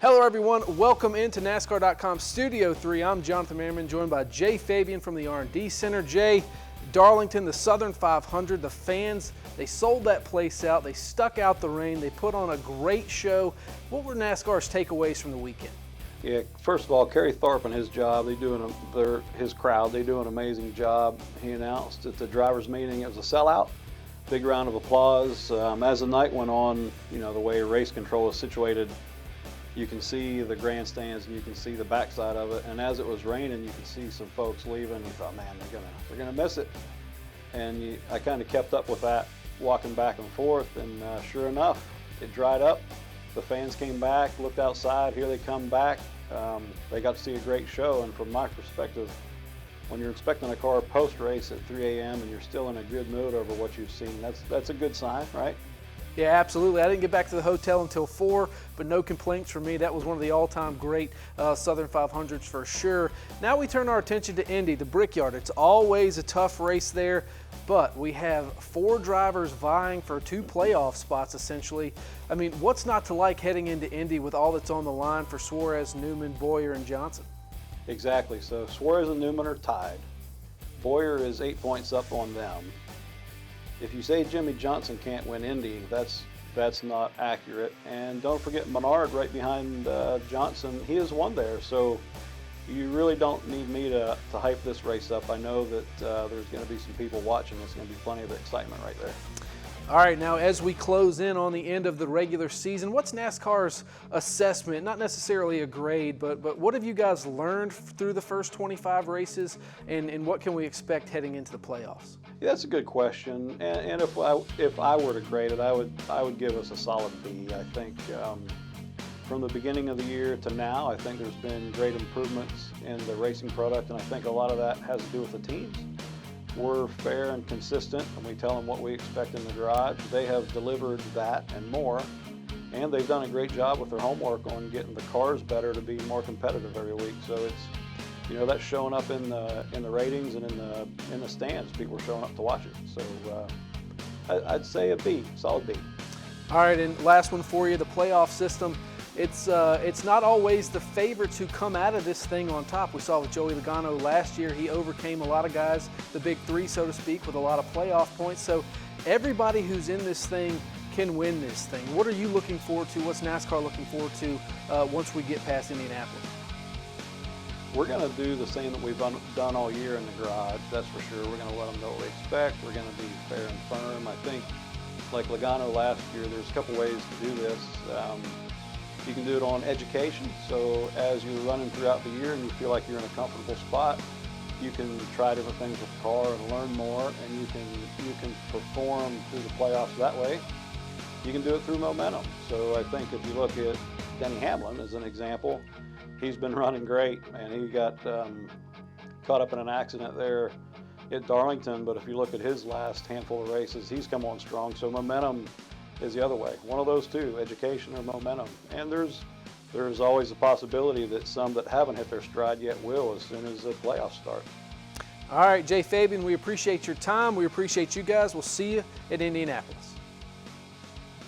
Hello everyone, welcome into NASCAR.com Studio 3. I'm Jonathan Merryman, joined by Jay Fabian from the R&D Center. Jay, Darlington, the Southern 500, the fans, they sold that place out, they stuck out the rain, they put on a great show. What were NASCAR's takeaways from the weekend? Yeah, first of all, Kerry Tharp and his job, his crowd, they do an amazing job. He announced at the drivers' meeting it was a sellout. Big round of applause. As the night went on, you know, the way race control is situated, you can see the grandstands and you can see the backside of it. And as it was raining, you could see some folks leaving. You thought, man, they're gonna miss it. And I kind of kept up with that, walking back and forth. And sure enough, it dried up. The fans came back, looked outside. Here they come back. They got to see a great show. And from my perspective, when you're inspecting a car post-race at 3 a.m. and you're still in a good mood over what you've seen, that's a good sign, right? Yeah, absolutely. I didn't get back to the hotel until 4, but no complaints from me. That was one of the all-time great Southern 500s for sure. Now we turn our attention to Indy, the Brickyard. It's always a tough race there, but we have 4 drivers vying for 2 playoff spots, essentially. I mean, what's not to like heading into Indy with all that's on the line for Suarez, Newman, Bowyer, and Johnson? Exactly. So Suarez and Newman are tied. Bowyer is 8 points up on them. If you say Jimmy Johnson can't win Indy, that's not accurate. And don't forget Menard right behind Johnson. He has won there, so you really don't need me to hype this race up. I know that there's going to be some people watching. There's going to be plenty of excitement right there. All right, now as we close in on the end of the regular season, what's NASCAR's assessment? Not necessarily a grade, but what have you guys learned through the first 25 races, and what can we expect heading into the playoffs? Yeah, that's a good question. And if I were to grade it, I would give us a solid B. I think from the beginning of the year to now, I think there's been great improvements in the racing product, and I think a lot of that has to do with the teams. We're fair and consistent, and we tell them what we expect in the garage. They have delivered that and more, and they've done a great job with their homework on getting the cars better to be more competitive every week. So it's, you know, that's showing up in the ratings and in the stands. People are showing up to watch it. So I'd say a B, solid B. All right, and last one for you, the playoff system. It's not always the favorites who come out of this thing on top. We saw with Joey Logano last year. He overcame a lot of guys, the big 3, so to speak, with a lot of playoff points. So everybody who's in this thing can win this thing. What are you looking forward to? What's NASCAR looking forward to once we get past Indianapolis? We're going to do the same that we've done all year in the garage, that's for sure. We're going to let them know what we expect. We're going to be fair and firm. I think, like Logano last year, there's a couple ways to do this. You can do it on education, so as you're running throughout the year and you feel like you're in a comfortable spot, you can try different things with the car and learn more, and you can perform through the playoffs that way. You can do it through momentum. So I think if you look at Denny Hamlin as an example, he's been running great, and he got caught up in an accident there at Darlington, but if you look at his last handful of races, he's come on strong. So momentum is the other way. One of those two, education or momentum. And there's always a possibility that some that haven't hit their stride yet will as soon as the playoffs start. All right, Jay Fabian, we appreciate your time. We appreciate you guys. We'll see you at Indianapolis.